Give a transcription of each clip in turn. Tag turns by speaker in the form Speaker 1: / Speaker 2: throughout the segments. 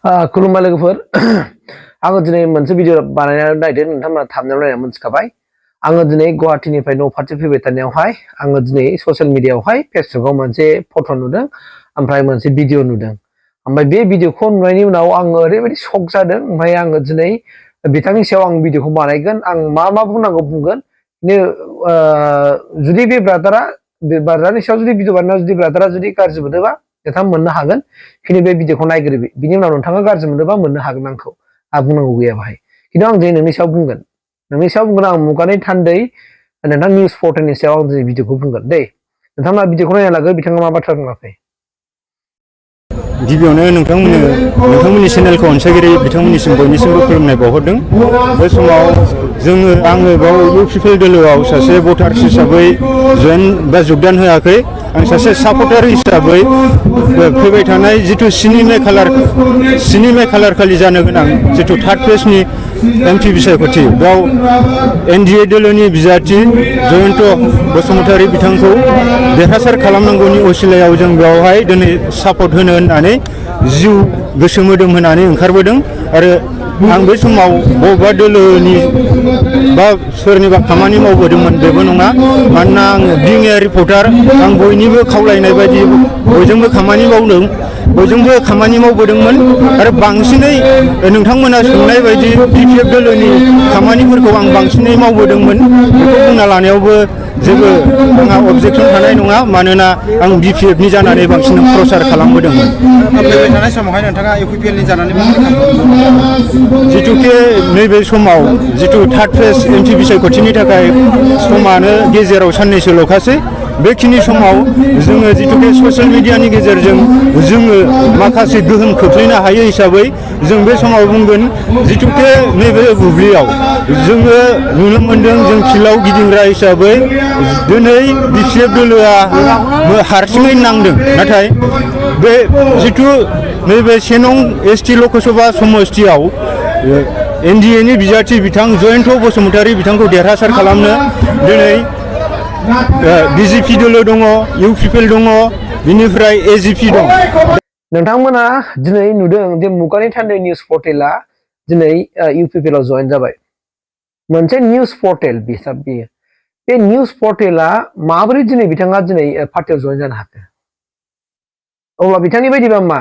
Speaker 1: खुलुमबाय लोगोफोर आङो दिनै मोनसे भिडिअ बानायनानै नायदों नोंथांमोना थाम्बनेल नायना मोनथिखाबाय आङो दिनै गुवाहाटीनिफ्राय न' फारसे फैबाय थानायावहाय आङो दिनै ससियेल मिडियायावहाय फेसबुकआव मोनसे फट' नुदों ओमफ्राय मोनसे भिडिअ नुदों ओमफ्राय बे भिडिअखौ नुनायनि उनाव आङो ओरैबायदि शक जादों ओमफ्राय आङो दिनै बिथांनि सायाव आं भिडिअखौ बानायगोन आं मा बुंनांगौ बुंगोन जुदि बे ब्रादारनि सायाव जुदि भिडिअ बानायनायाव जुदि ब्रादारा जुदि गाज्रि मोनोबा नोंथाङा मोननो हागोन खिन्थु बे भिडिअखौ नायग्रो बिनि उनाव नोंथाङा गाज्रि मोनोबा मोननो हागोन आंखौ आं बुंनांगौ गैया बाहाय खिन्थु आं दिनै नोंनि सायाव बुंगोन आं मुगानि थान्दै नोंथां निउस पर्टेलनि सायाव आं दिनै भिडिअखौ बुंगोन दे नोंथांमोना भिडिअखौ नायना लागो बिथाङा मा बाथ्रा बुङाखै
Speaker 2: गिबियावनो नोंथांमोननि चेनेलखौ अनसायगिरि बिथांमोननिसिम बयनिसिमबो खुलुमनाय बावहरदों बे समाव आङो बाव इउपिपिएल दोलोआव सासे भटार्स हिसाबै जयेन बा जगदान होआखै आं सासे सापर्टार हिसाबै फैबाय थानाय जितु 7 मे खालार खालि जानो गोनां जितु 3rd फेजनि एमपि बिसायख'थि बेयाव एनडिए दोलोनि बिजाथि जयन्त बसुमतारी बिथांखौ देरहासार खालामनांगौनि असिलायाव जों बेवहाय दिनै सापर्ट होनो होननानै जिउ गोसो मोदोम होनानै ओंखारबोदों आरो आं बे समाव बबेबा दोलोनि बा सोरनिबा खामानि मावबोदोंमोन बेबो नङा मानोना आङो बिं ए रिपर्टार आं बयनिबो खावलायनाय बायदि बयजोंबो खामानि मावबोदोंमोन आरो बांसिनै नोंथांमोना सोंनाय बायदि बिपिएफ दोलोनि खामानिफोरखौ आं बांसिनै मावबोदोंमन बेखौ बुंना लानायावबो जेबो आंहा अबजेक्सन थानाय नङा मानोना आं बिपिएफनि जानानै बांसिन प्रचार खालामबोदोंमोन
Speaker 3: फैबाय थानाय समावहाय नोंथाङा इउपिपिएलनि जानानै
Speaker 2: जितुके नैबे समाव जितु 3rd फेज एमपि बिसायख'थिनि थाखाय समानो गेजेराव साननैसोल'खासै बेखिनि समाव जोङो जितुके ससियेल मिडियानि गेजेरजों जोङो माखासे गोहोम खोख्लैनो हायो हिसाबै जों बे समाव बुंगोन जितुके नैबे बुब्लियाव जोङो नुनो मोनदों जों फिल्डआव गिदिंग्रा हिसाबै दिनै बिपिएफ दोलोआ हारसिङै नांदों नाथाय बे जितु नैबे 7 नं एसटि लकसभा समस्तियाव एनडिएनि बिजाथि बिथां जयन्त बसुमतारी बिथांखौ देरहासार खालामनो दिनै बिजेपि दोलो दङ इउपिपिएल दङ बिनिफ्राय एजिपि दं
Speaker 1: नोंथांमोना दिनै नुदों जे मुगानि थान्दै निउस पर्टेला दिनै इउपिपिएलआव जयेन जाबाय मोनसे निउस पर्टेल बियो बे निउस पर्टेला माबोरै दिनै बिथाङा दिनै पार्टियाव जयेन जानो हाखो अब्ला बिथांनि बायदिबा मा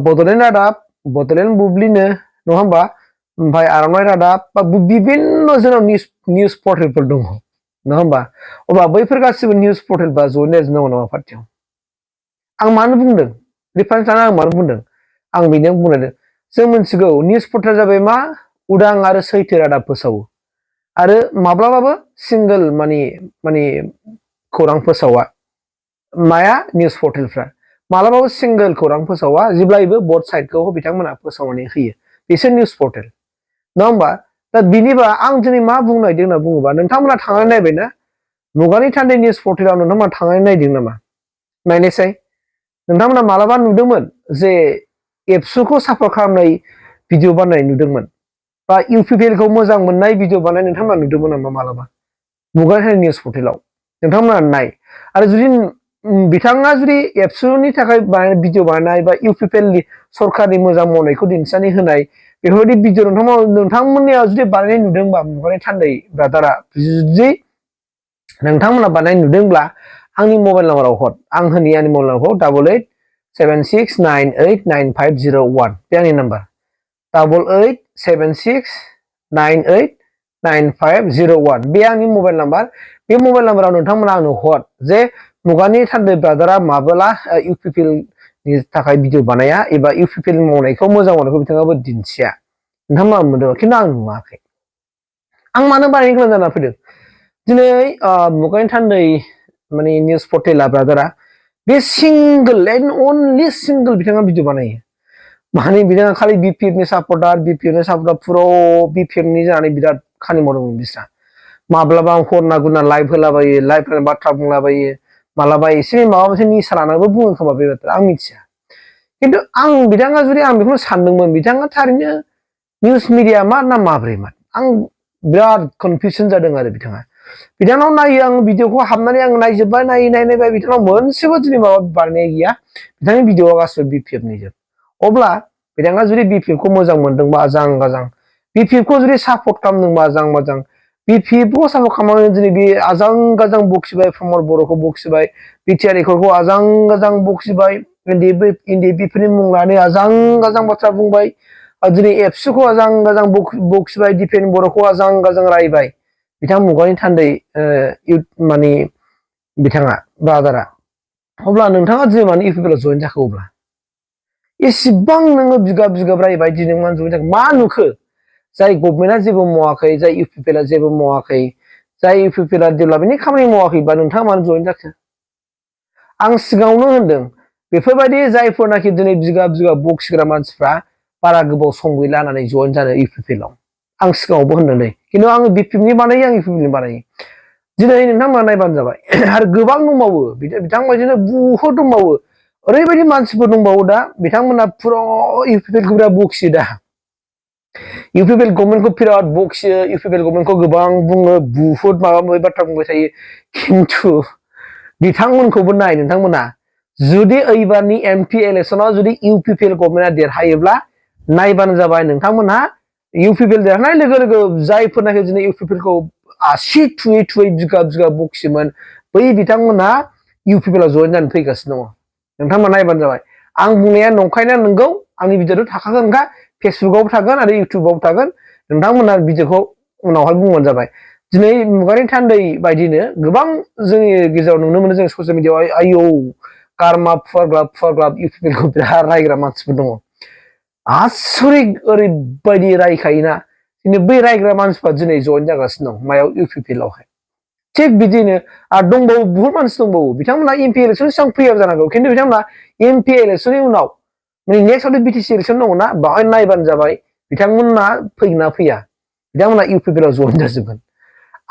Speaker 1: बड'लेण्ड रादाब बड'लेण्ड बुब्लिनो नङा होमबा ओमफ्राय आर'नाइ रादाब बा बिभिन्न जोंनाव निउस पर्टेलफोर दङ नङा होमबा अब्ला बैफोर गासिबो निउस पर्टेल बा जयेन जाजोबनांगौ नामा पार्टियाव आं मानो बुंदों रिफारेन्स लाना आं मानो बुंदों आं बेनो बुंदों जों मिथिगौ निउस पर्टेल जाबाय मा उदां आरो सैथो रादाब फोसावो आरो माब्लाबाबो सिंगोल माने खौरां फोसावा माया निउस पर्टेलफ्रा मालाबाबो सिंगोल खौरां फोसावा जेब्लायबो बथ साइडखौ बिथांमोना फोसावनानै होयो बिसोर निउस पर्टेल नङा होमबा दा बिनिबा आं दिनै मा बुंनो नागिरदों होनना बुङोबा नोंथांमोना थांनानै नायबायना मुगानि थान्दै निउस पर्टेलाव नोंथांमोना थांनानै नायदों नामा नायनायसाय नोंथांमोना मालाबा नुदोंमोन जे एबसुखौ साफा खालामनाय भिडिअ बानायनाय नुदोंमोन बा इउपिपिएलखौ मोजां मोननाय भिडिअ बानायनाय नोंथांमोना नुदोंमोन नामा मालाबा मुगानि थान्दै निउस पर्टेलाव नोंथांमोना नाय आरो जुदि बिथाङा जुदि एबसुनि थाखाय भिडिअ बानायनाय बा इउपिपिएलनि सरकारनि मोजां मावनायखौ दिन्थिनानै होनाय बेफोरबायदि भिडिअ नोंथांमोननियाव जुदि बानायनाय नुदोंबा मुगानि थान्दै ब्रादारा जुदि नोंथांमोना बानायनाय नुदोंब्ला आंनि मबाइल नाम्बाराव हर आं होनि आंनि मबाइल नाम्बारखौ 8876989501 बे आंनि नाम्बार 8876989501 बे आंनि मबाइल नाम्बार बे मबाइल नाम्बाराव नोंथांमोना आंनो हर जे मुगानि थान्दै ब्रादारा माबोला इउपिपिएलनि थाखाय भिडिअ बानाया एबा इउपिपिएल मावनायखौ मोजां मावनायखौ बिथाङाबो दिन्थिया नोंथांमोना मोनदों खिन्थु आं नुवाखै आं मानो बानायनो गोनां जाना फैदों दिनै मुगानि थान्दै माने निउस पर्टेला ब्रादारा बे सिंगोल एन्ड अनलि सिंगोल बिथाङा भिडिअ बानायो माने बिथाङा खालि बिपिएफनि सापर्टार पुरा बिपिएफनि जानानै बिराद खामानि मावदोंमोन बिस्रा माब्लाबा हरना गुरना लाइभ होलाबायो लाइभ बाथ्रा बुंलाबायो मालाबा एसे माबा मोनसे निसा लानानैबो बुङो खोमा बे बाथ्रा आं मिथिया खिन्थु आं बिथाङा जुदि आं बेखौनो सानदोंमोन बिथाङा थारैनो निउस मिडिया मा ना माब्रैमोन आं बिराद कनफिउसन जादों आरो बिथांनाव नायो आं भिडिअखौ हाबनानै आं नायजोब्बाय नायबाय बिथांनाव मोनसेबो दिनै माबा बानायनाय गैया बिथांनि भिडिअआ गासिबो बिपिएफनि जोब अब्ला बिथाङा जुदि BPF खौ मोजां मोनदोंबा आजां गाजां BPF खौ जुदि सापर्ट खालामदोंबा आजां गाजां BPF खौ सापर्ट खालामनानै दिनै बे आजां गाजां बखिबाय प्रमद बर'खौ बखिबाय बिटिआर एखरखौ आजां गाजां बखिबाय NDFB फोरनि मुं लानानै आजां गाजां बाथ्रा बुंबाय दिनै एबसुखौ आजां गाजां बखिबाय दिपेन बर'खौ आजां गाजां रायबाय बिथां मुगानि थान्दै माने बिथाङा ब्रादारा अब्ला नोंथाङा दिनै मानो इउपिपिएल जइन जाखो अब्ला एसेबां नोङो बिगाब बिगाब रायबाय दिनै मानो जइन जाखो मा नुखो जाय गभर्नमेन्टआ जेबो मावाखै जाय इउपिपिएलआ जेबो मावाखै जाय इउपिपिएलआ डेभेलपमेन्टनि खामानि मावाखैबा नोंथाङा मानो जइन जाखो आं सिगाङावनो होनदों बेफोरबायदि जायफोरनाखि दिनै बिगाब बिगाब बखिग्रा मानसिफ्रा बारा गोबाव सम गैला होननानै जइन जानो इउपिपिएलआव आं सिगाङावबो होनदों नै खिन्थु आङो BPFनि बानायो आं इउपिपिएलनि बानायो दिनै नोंथांमोना नायबानो जाबाय आरो गोबां दंबावो बिथांबायदिनो बुहुद दंबावो ओरैबायदि मानसिफोर दंबावो दा बिथांमोना फुरा इउपिपिएलखौ बिराद बखियो दा इउपिपिएल गभर्नमेन्टखौ बिराद बखियो इउपिपिएल गभर्नमेन्टखौ गोबां बुङो बुहुद माबा माबि बाथ्रा बुंबाय थायो खिन्थु बिथांमोनखौबो नाय नोंथांमोना जुदि एबारनि MP इलेक्सनाव जुदि इउपिपिएल गभर्नमेन्टआ देरहायोब्ला नायबानो जाबाय नोंथांमोनहा इउपिपिएल देरहानाय लोगो लोगो जायफोरनाखि दिनै इउपिपिएलखौ आसि थुयै थुयै बिगाब बिगाब बखियोमोन बै बिथांमोना इउपिपिएलआव जइन जानो फैगासिनो दङ नोंथांमोना नायबानो जाबाय आं बुंनाया नंखायना नंगौ आंनि भिडिअ'आव थाखागोनखा फेसबुकआवबो थागोन आरो इउटुबावबो थागोन नोंथांमोना भिडिअ'खौ उनावहाय बुंबानो जाबाय दिनै मुगानि थान्दै बायदिनो गोबां जोंनि गेजेराव नुनो मोनो जों ससियेल मिडियाआव आयौ गारमा फुवारग्रा इउपिपिएलखौ बिराद रायग्रा मानसिफोर दङ आसरित ओरैबायदि रायखायोना दिनै बै रायग्रा मानसिफ्रा दिनै जइन जागासिनो दं मायाव इउपिपिएलआवहाय थिग बिदिनो आरो दंबावो बुहुत मानसि दंबावो बिथांमोना MP इलेक्सन सिगां फैयाबो जानांगौ खिन्थु बिथांमोना MP इलेक्सननि उनाव माने नेक्स्टआवथ' BTC इलेक्सन दङना बाहाय नायबानो जाबाय बिथांमोना फैगोन ना फैया बिथांमोना इउपिपिएलआव जइन जाजोबगोन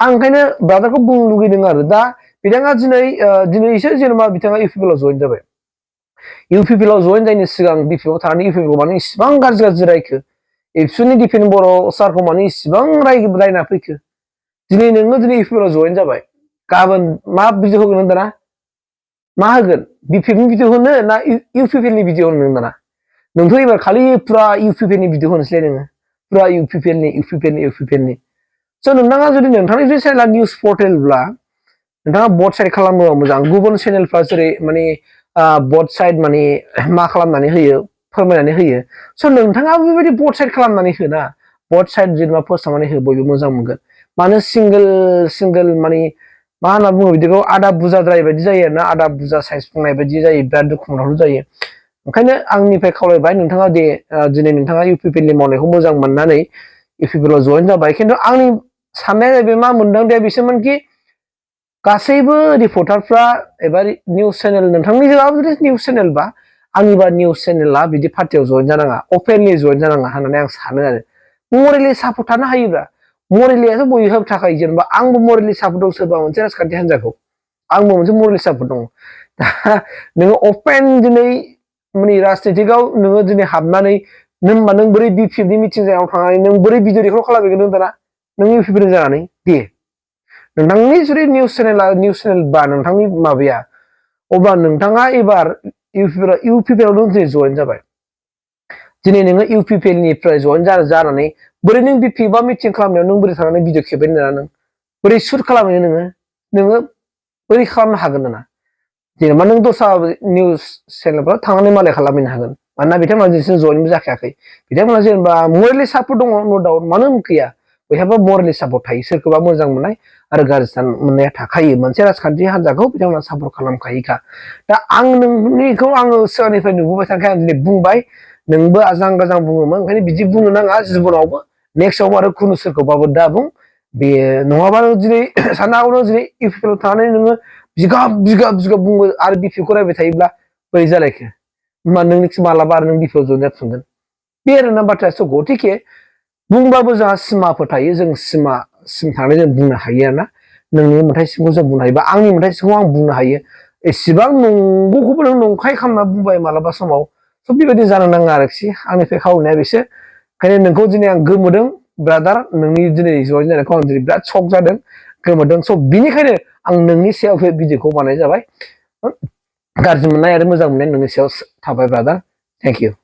Speaker 1: आं ओंखायनो ब्रादारखौ बुंनो लुगैदों आरो दा बिथाङा दिनैसो जेनेबा बिथाङा इउपिपिएलआव जइन जाबाय इउपिपिएलआव जइन जायैनि सिगां BPFआव थानानै इउपिपिएलखौ मानो इसिबां गाज्रि रायखो एबसुनि दिपेन बर' सारखौ मानो इसिबां रायना फैखो दिनै नोङो दिनै इउपिपिएलआव जइन जाबाय गाबोन मा भिडिअ होगोन नों दाना मा होगोन BPFनि भिडिअ होनो ना इउपिपिएलनि भिडिअ होनो नों दाना नोंथ' एबार खालि फुरा इउपिपिएलनि भिडिअ होनोसैलाय नोङो फुरा इउपिपिएलनि स' नोंथाङा जुदि नोंथांनि चेनेला निउस पर्टेलब्ला नोंथाङा बथ साइड खालामोबा मोजां गुबुन चेनेलफ्रा जेरै माने बथ साइड माने मा खालामनानै होयो फोरमायनानै होयो स' नोंथाङा बेबायदि बथ साइड खालामनानै हो ना बथ साइड जेनेबा फोसावनानै हो बयबो मोजां मोनगोन मानो सिंगोल माने मा होनना बुङो बिदिखौ आदा बुजाद्राय बायदि जायो आरोना आदा बुजा साइज बुंनाय बायदि जायो बिराद दुखु मोनथाव जायो ओंखायनो आंनिफ्राय खावलायबाय नोंथाङा दिनै नोंथाङा इउपिपिएलनि मावनायखौ मोजां मोननानै इउपिपिएलआव जइन जाबाय खिन्थु आंनि साननाया जाहैबाय मा मोनदों दे बिसोरमोनखि गासैबो रिपर्टारफ्रा एबा निउस चेनेल नोंथांनि जेराव जुदि निउस चेनेलबा आंनिबा निउस चेनेला बिदि पार्टियाव जइन जानाङा अपेनलि जइन जानाङा होननानै आं सानो आरो मरेलि सापर्ट थानो हायोब्ला मरेलियाथ' बयहाबो थाखायो जेनेबा आंबो मरेलि सापर्ट दं सोरबा मोनसे राजखान्थि हान्जाखौ आंबो मोनसे मरेलि सापर्ट दङ दा नोङो अपेन दिनै माने राजनितिकआव नोङो दिनै हाबनानै होनबा नों बोरै BPFनि मिटिं जानायाव थांनानै नों बोरै भिडिअ रेकर्ड खालामहैगोन नों दाना नों इउपिपिएल जानानै दे नोंथांनि जुदि निउस चेनेल बा नोंथांनि माबाया अब्ला नोंथाङा एबार इउपिपिएलआव नों दिनै जइन जाबाय दिनै नोङो इउपिपिएलनिफ्राय जइन जानानै बोरै नों BPF मिटिं खालामनायाव नों बोरै थांनानै भिडिअ खेबहैनो दाना नों बोरै सुट खालामहैनो नोङो बोरै खालामनो हागोन दाना जेनेबा नों दस्रा निउस चेनेलफ्राव थांनानै मालाय खालामहैनो हागोन मानोना बिथांमोना दिनैसिम जइनबो जाखायाखै बिथांमोना जेनेबा मरेलि सापर्ट दङ नो डाउट मानो गैया बयहाबो मरेलि सापर्ट थायो सोरखौबा मोजां मोननाय आरो गाज्रि मोननाया थाखायो मोनसे राजखान्थि हान्जाखौ बिथांमोना सापर्ट खालामखायोखा दा आं नोंनिखौ आङो सिगांनिफ्राय नुबोबाय थानायखाय आं दिनै बुंबाय नोंबो आजां गाजां बुङोमोन ओंखायनो बिदि बुंनो नाङा जिबनावबो नेक्स्टआवबो आरो खुनु सोरखौबाबो दा बुं बे नङाबा दिनै साननो हागौ दिनै इउपिपिएलआव थानानै नोङो बिगाब बुङो आरो BPFखौ रायबाय थायोब्ला बोरै जालायखो होमबा नोंनिखि मालाबा आरो नों BPFआव जइन जाफिनगोन बे आरोना बाथ्राया स' गथिखे बुंबाबो जोंहा सिमाफोर थायो जों सिमासिम थांनानै जों बुंनो हायो आरोना नोंनि मोनथायसिमखौ जों बुंनो हायो बा आंनि मोनथायसिमखौ आं बुंनो हायो एसेबां नंगौखौबो नों नंखाय खालामना बुंबाय मालाबा समाव स' बेबायदि जानो नाङा आरोखि आंनिफ्राय खावलायनाया बेसो ओंखायनो नोंखौ दिनै आं गोमोदों ब्रादार नोंनि दिनै जइन जानायखौ आं दिनै बिराद शक जादों गोमोदों स' बिनिखायनो आं नोंनि सायाव बे भिडिअखौ बानाय जाबाय गाज्रि मोननाय आरो मोजां मोननाय नोंनि सायाव थाबाय ब्रादार थेंक इउ